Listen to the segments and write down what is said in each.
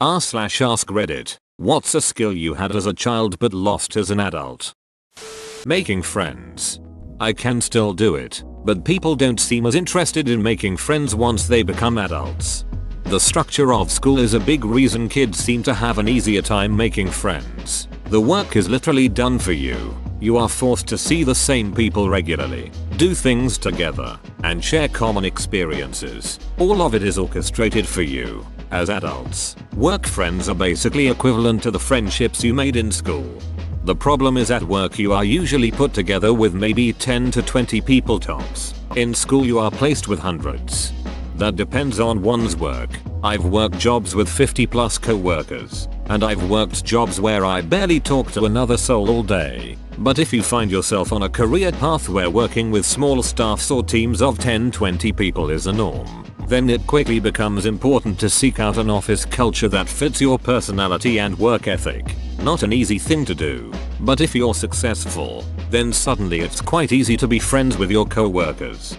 r/ask Reddit. What's a skill you had as a child but lost as an adult? Making friends. I can still do it, but people don't seem as interested in making friends once they become adults. The structure of school is a big reason kids seem to have an easier time making friends. The work is literally done for you. You are forced to see the same people regularly, do things together, and share common experiences. All of it is orchestrated for you. As adults, work friends are basically equivalent to the friendships you made in school. The problem is at work you are usually put together with maybe 10 to 20 people tops. In school you are placed with hundreds. That depends on one's work. I've worked jobs with 50 plus co-workers, and I've worked jobs where I barely talk to another soul all day. But if you find yourself on a career path where working with small staffs or teams of 10-20 people is the norm, then it quickly becomes important to seek out an office culture that fits your personality and work ethic. Not an easy thing to do, but if you're successful, then suddenly it's quite easy to be friends with your co-workers.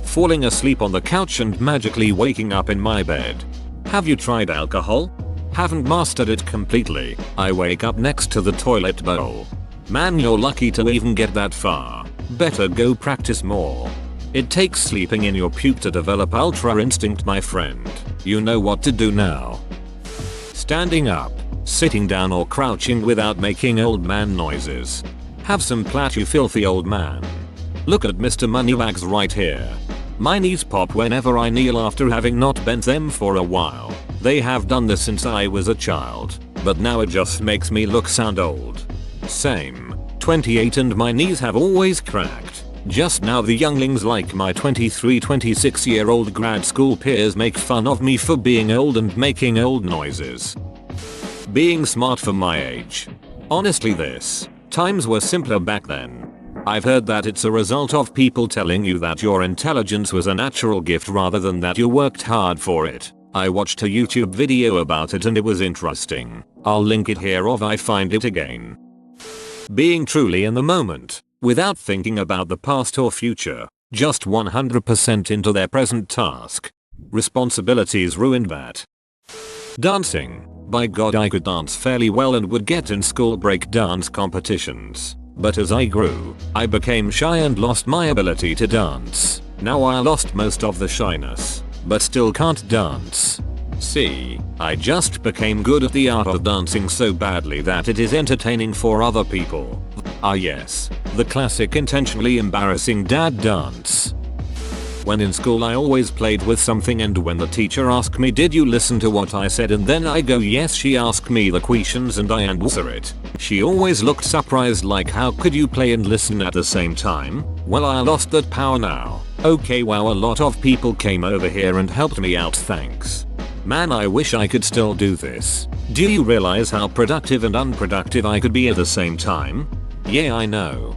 Falling asleep on the couch and magically waking up in my bed. Have you tried alcohol? Haven't mastered it completely. I wake up next to the toilet bowl. Man, you're lucky to even get that far. Better go practice more. It takes sleeping in your puke to develop ultra instinct, my friend. You know what to do now. Standing up, sitting down or crouching without making old man noises. Have some plat, you filthy old man. Look at Mr. Moneybags right here. My knees pop whenever I kneel after having not bent them for a while. They have done this since I was a child, but now it just makes me look sound old. Same. 28 and my knees have always cracked. Just now the younglings like my 23-26 year old grad school peers make fun of me for being old and making old noises. Being smart for my age. Honestly, times were simpler back then. I've heard that it's a result of people telling you that your intelligence was a natural gift rather than that you worked hard for it. I watched a YouTube video about it and it was interesting. I'll link it here if I find it again. Being truly in the moment, without thinking about the past or future, just 100% into their present task. Responsibilities ruined that. Dancing. By God, I could dance fairly well and would get in school break dance competitions. But as I grew, I became shy and lost my ability to dance. Now I lost most of the shyness, but still can't dance. See, I just became good at the art of dancing so badly that it is entertaining for other people. Ah yes, the classic intentionally embarrassing dad dance. When in school I always played with something, and when the teacher asked me, did you listen to what I said, and then I go yes, she asked me the questions and I answer it. She always looked surprised like, how could you play and listen at the same time? Well, I lost that power now. Okay, wow, a lot of people came over here and helped me out, thanks. Man, I wish I could still do this. Do you realize how productive and unproductive I could be at the same time? Yeah, I know.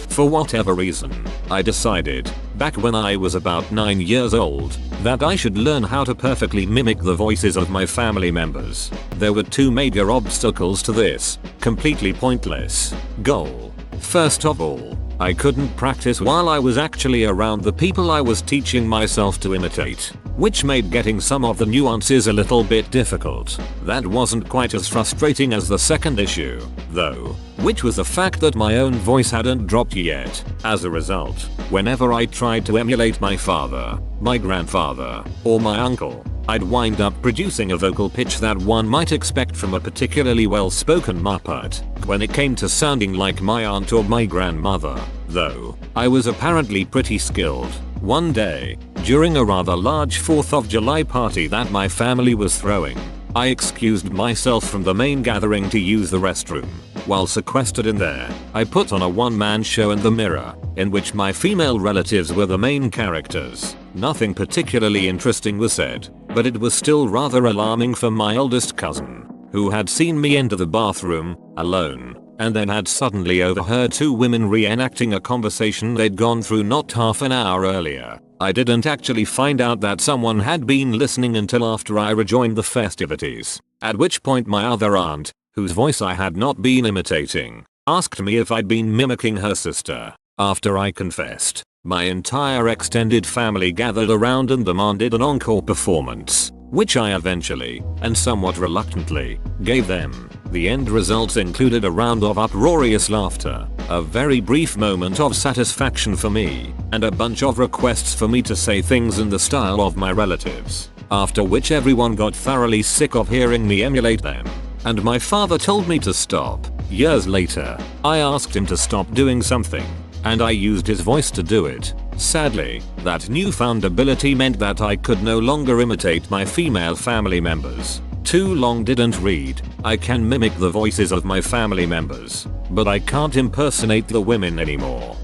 For whatever reason, I decided, back when I was about 9 years old, that I should learn how to perfectly mimic the voices of my family members. There were two major obstacles to this, completely pointless, goal. First of all, I couldn't practice while I was actually around the people I was teaching myself to imitate, which made getting some of the nuances a little bit difficult. That wasn't quite as frustrating as the second issue, though, which was the fact that my own voice hadn't dropped yet. As a result, whenever I tried to emulate my father, my grandfather, or my uncle, I'd wind up producing a vocal pitch that one might expect from a particularly well-spoken Muppet. When it came to sounding like my aunt or my grandmother, though, I was apparently pretty skilled. One day, during a rather large 4th of July party that my family was throwing, I excused myself from the main gathering to use the restroom. While sequestered in there, I put on a one-man show in the mirror, in which my female relatives were the main characters. Nothing particularly interesting was said, but it was still rather alarming for my oldest cousin, who had seen me enter the bathroom, alone, and then had suddenly overheard two women reenacting a conversation they'd gone through not half an hour earlier. I didn't actually find out that someone had been listening until after I rejoined the festivities, at which point my other aunt, whose voice I had not been imitating, asked me if I'd been mimicking her sister. After I confessed, my entire extended family gathered around and demanded an encore performance, which I eventually, and somewhat reluctantly, gave them. The end results included a round of uproarious laughter, a very brief moment of satisfaction for me, and a bunch of requests for me to say things in the style of my relatives, after which everyone got thoroughly sick of hearing me emulate them. And my father told me to stop. Years later, I asked him to stop doing something, and I used his voice to do it. Sadly, that newfound ability meant that I could no longer imitate my female family members. Too long didn't read. I can mimic the voices of my family members, but I can't impersonate the women anymore.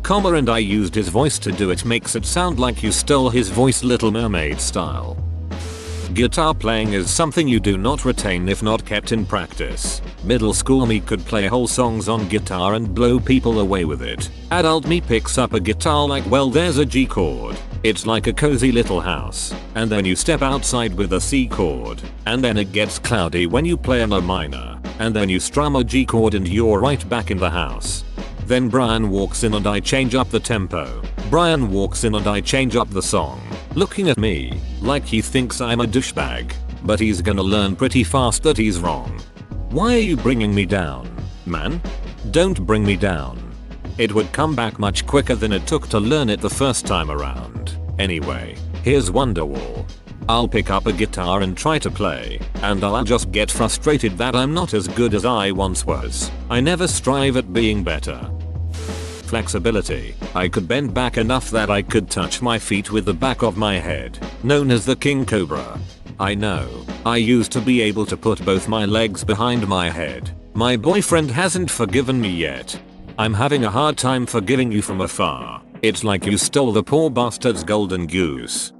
And I used his voice to do it makes it sound like you stole his voice Little Mermaid style. Guitar playing is something you do not retain if not kept in practice. Middle school me could play whole songs on guitar and blow people away with it. Adult me picks up a guitar like, well, there's a G chord. It's like a cozy little house. And then you step outside with a C chord. And then it gets cloudy when you play on a minor. And then you strum a G chord and you're right back in the house. Then Brian walks in and I change up the tempo. Brian walks in and I change up the song, looking at me like he thinks I'm a douchebag. But he's gonna learn pretty fast that he's wrong. Why are you bringing me down, man? Don't bring me down. It would come back much quicker than it took to learn it the first time around. Anyway, here's Wonderwall. I'll pick up a guitar and try to play, and I'll just get frustrated that I'm not as good as I once was. I never strive at being better. Flexibility. I could bend back enough that I could touch my feet with the back of my head, known as the King Cobra. I know, I used to be able to put both my legs behind my head. My boyfriend hasn't forgiven me yet. I'm having a hard time forgiving you from afar. It's like you stole the poor bastard's golden goose.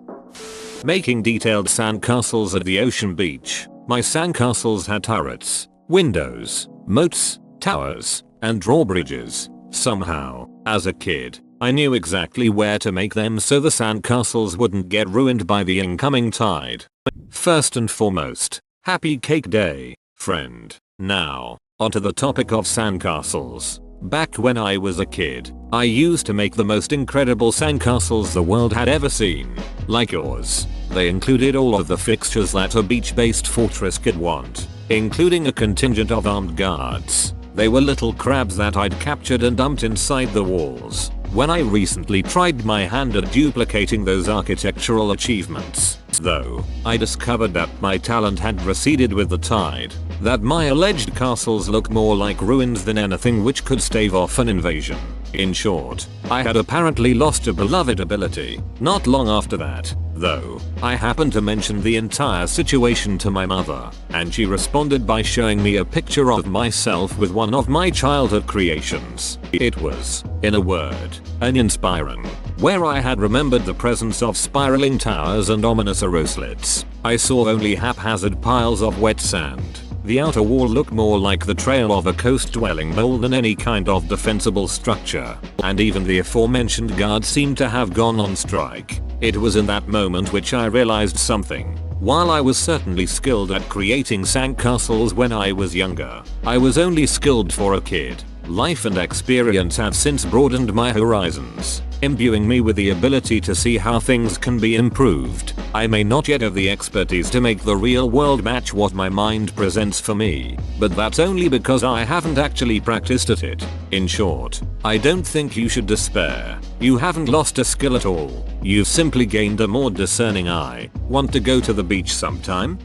Making detailed sandcastles at the ocean beach. My sandcastles had turrets, windows, moats, towers, and drawbridges. Somehow, as a kid, I knew exactly where to make them so the sandcastles wouldn't get ruined by the incoming tide. First and foremost, happy cake day, friend. Now, onto the topic of sandcastles. Back when I was a kid, I used to make the most incredible sandcastles the world had ever seen. Like yours. They included all of the fixtures that a beach-based fortress could want, including a contingent of armed guards. They were little crabs that I'd captured and dumped inside the walls. When I recently tried my hand at duplicating those architectural achievements, though, I discovered that my talent had receded with the tide, that my alleged castles look more like ruins than anything which could stave off an invasion. In short, I had apparently lost a beloved ability. Not long after that, though, I happened to mention the entire situation to my mother, and she responded by showing me a picture of myself with one of my childhood creations. It was, in a word, uninspiring. Where I had remembered the presence of spiraling towers and ominous arrow slits, I saw only haphazard piles of wet sand. The outer wall looked more like the trail of a coast-dwelling mole than any kind of defensible structure, and even the aforementioned guards seemed to have gone on strike. It was in that moment which I realized something. While I was certainly skilled at creating sandcastles when I was younger, I was only skilled for a kid. Life and experience have since broadened my horizons, imbuing me with the ability to see how things can be improved. I may not yet have the expertise to make the real world match what my mind presents for me, but that's only because I haven't actually practiced at it. In short, I don't think you should despair. You haven't lost a skill at all. You've simply gained a more discerning eye. Want to go to the beach sometime?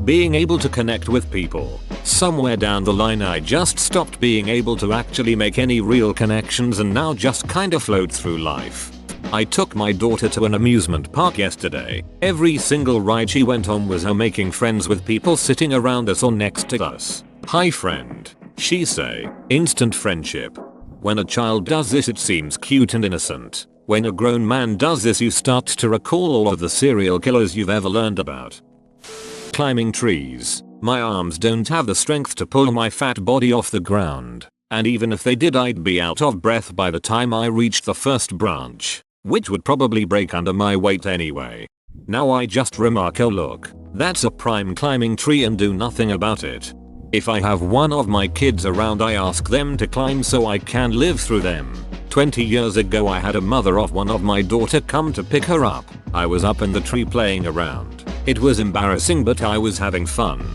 Being able to connect with people. Somewhere down the line I just stopped being able to actually make any real connections and now just kinda float through life. I took my daughter to an amusement park yesterday. Every single ride she went on was her making friends with people sitting around us or next to us. Hi friend, she say. Instant friendship. When a child does this it seems cute and innocent. When a grown man does this you start to recall all of the serial killers you've ever learned about. Climbing trees. My arms don't have the strength to pull my fat body off the ground, and even if they did I'd be out of breath by the time I reached the first branch, which would probably break under my weight anyway. Now I just remark, oh look, that's a prime climbing tree and do nothing about it. If I have one of my kids around I ask them to climb so I can live through them. 20 years ago I had a mother of one of my daughter come to pick her up. I was up in the tree playing around. It was embarrassing, but I was having fun.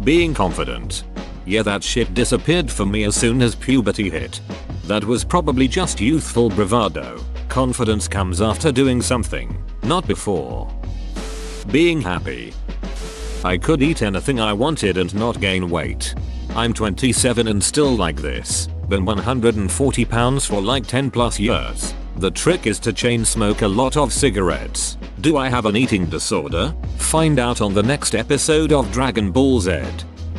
Being confident. Yeah, that shit disappeared for me as soon as puberty hit. That was probably just youthful bravado. Confidence comes after doing something, not before. Being happy. I could eat anything I wanted and not gain weight. I'm 27 and still like this. Been 140 pounds for like 10 plus years. The trick is to chain smoke a lot of cigarettes. Do I have an eating disorder? Find out on the next episode of Dragon Ball Z.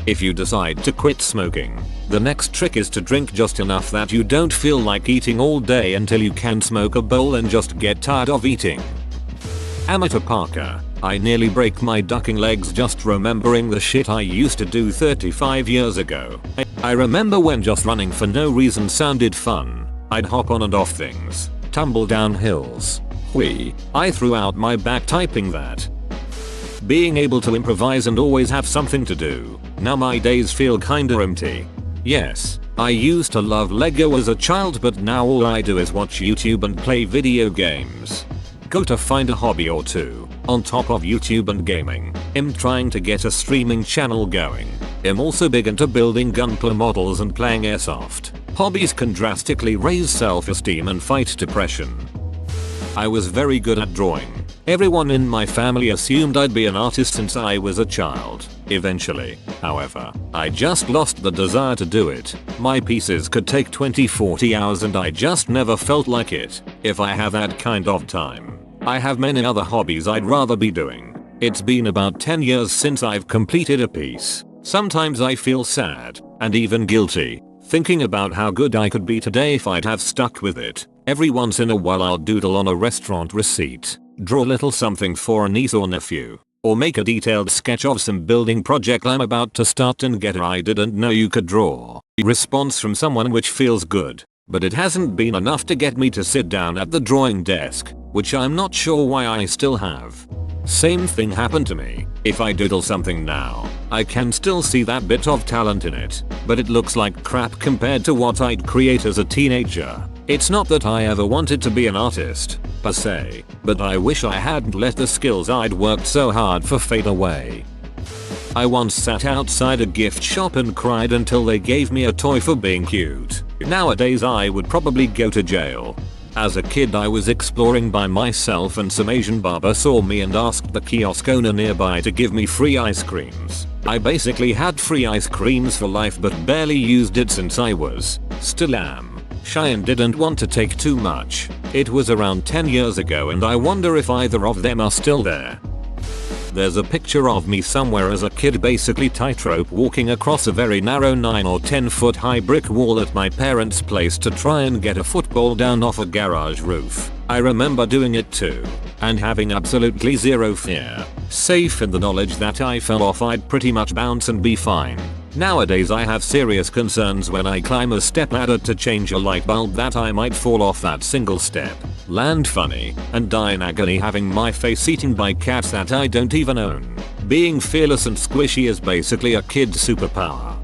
If you decide to quit smoking, the next trick is to drink just enough that you don't feel like eating all day until you can smoke a bowl and just get tired of eating. Amateur Parker. I nearly break my ducking legs just remembering the shit I used to do 35 years ago. I remember when just running for no reason sounded fun. I'd hop on and off things, tumble down hills. I threw out my back typing that. Being able to improvise and always have something to do. Now my days feel kinda empty. Yes, I used to love Lego as a child, but now all I do is watch YouTube and play video games. Got to find a hobby or two on top of YouTube and gaming. I'm trying to get a streaming channel going. I'm also big into building Gunpla models and playing airsoft. Hobbies can drastically raise self-esteem and fight depression. I was very good at drawing. Everyone in my family assumed I'd be an artist since I was a child. Eventually, however, I just lost the desire to do it. My pieces could take 20-40 hours and I just never felt like it. If I have that kind of time, I have many other hobbies I'd rather be doing. It's been about 10 years since I've completed a piece. Sometimes I feel sad, and even guilty, thinking about how good I could be today if I'd have stuck with it. Every once in a while I'll doodle on a restaurant receipt, draw a little something for a niece or nephew, or make a detailed sketch of some building project I'm about to start and get "I didn't know you could draw" response from someone, which feels good. But it hasn't been enough to get me to sit down at the drawing desk, which I'm not sure why I still have. Same thing happened to me. If I doodle something now, I can still see that bit of talent in it, but it looks like crap compared to what I'd create as a teenager. It's not that I ever wanted to be an artist, per se, but I wish I hadn't let the skills I'd worked so hard for fade away. I once sat outside a gift shop and cried until they gave me a toy for being cute. Nowadays I would probably go to jail. As a kid I was exploring by myself and some Asian barber saw me and asked the kiosk owner nearby to give me free ice creams. I basically had free ice creams for life but barely used it since I was, still am, shy and didn't want to take too much. It was around 10 years ago and I wonder if either of them are still there. There's a picture of me somewhere as a kid basically tightrope walking across a very narrow 9 or 10 foot high brick wall at my parents' place to try and get a football down off a garage roof. I remember doing it too, and having absolutely zero fear, safe in the knowledge that I fell off I'd pretty much bounce and be fine. Nowadays I have serious concerns when I climb a stepladder to change a light bulb that I might fall off that single step, land funny, and die in agony having my face eaten by cats that I don't even own. Being fearless and squishy is basically a kid's superpower.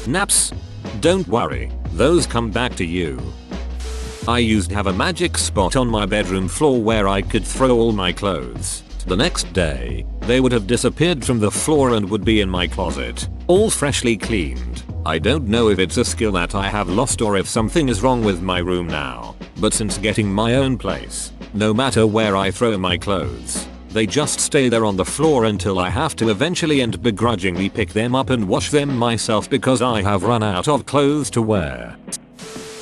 Naps? Don't worry, those come back to you. I used to have a magic spot on my bedroom floor where I could throw all my clothes. The next day, they would have disappeared from the floor and would be in my closet, all freshly cleaned. I don't know if it's a skill that I have lost or if something is wrong with my room now, but since getting my own place, no matter where I throw my clothes, they just stay there on the floor until I have to eventually and begrudgingly pick them up and wash them myself because I have run out of clothes to wear.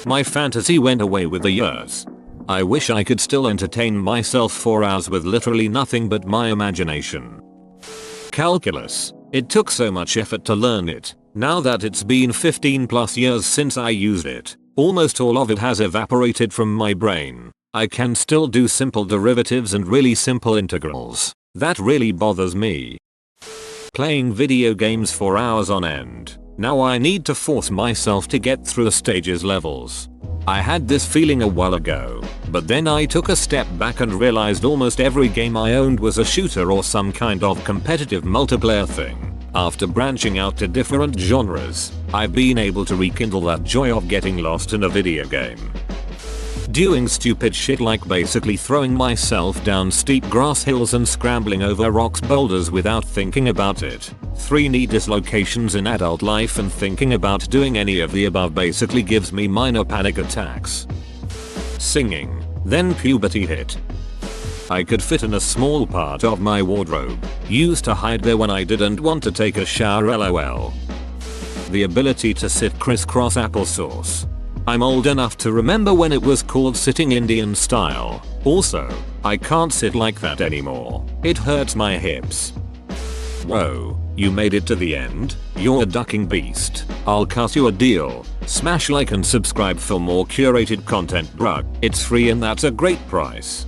My fantasy went away with the years. I wish I could still entertain myself for hours with literally nothing but my imagination. Calculus. It took so much effort to learn it. Now that it's been 15 plus years since I used it, almost all of it has evaporated from my brain. I can still do simple derivatives and really simple integrals. That really bothers me. Playing video games for hours on end. Now I need to force myself to get through the stages levels. I had this feeling a while ago, but then I took a step back and realized almost every game I owned was a shooter or some kind of competitive multiplayer thing. After branching out to different genres, I've been able to rekindle that joy of getting lost in a video game. Doing stupid shit like basically throwing myself down steep grass hills and scrambling over rocks boulders without thinking about it. 3 knee dislocations in adult life, and thinking about doing any of the above basically gives me minor panic attacks. Singing. Then puberty hit. I could fit in a small part of my wardrobe. Used to hide there when I didn't want to take a shower, lol. The ability to sit crisscross applesauce. I'm old enough to remember when it was called sitting Indian style. Also, I can't sit like that anymore. It hurts my hips. Whoa, you made it to the end? You're a ducking beast. I'll cut you a deal. Smash like and subscribe for more curated content, bruh. It's free and that's a great price.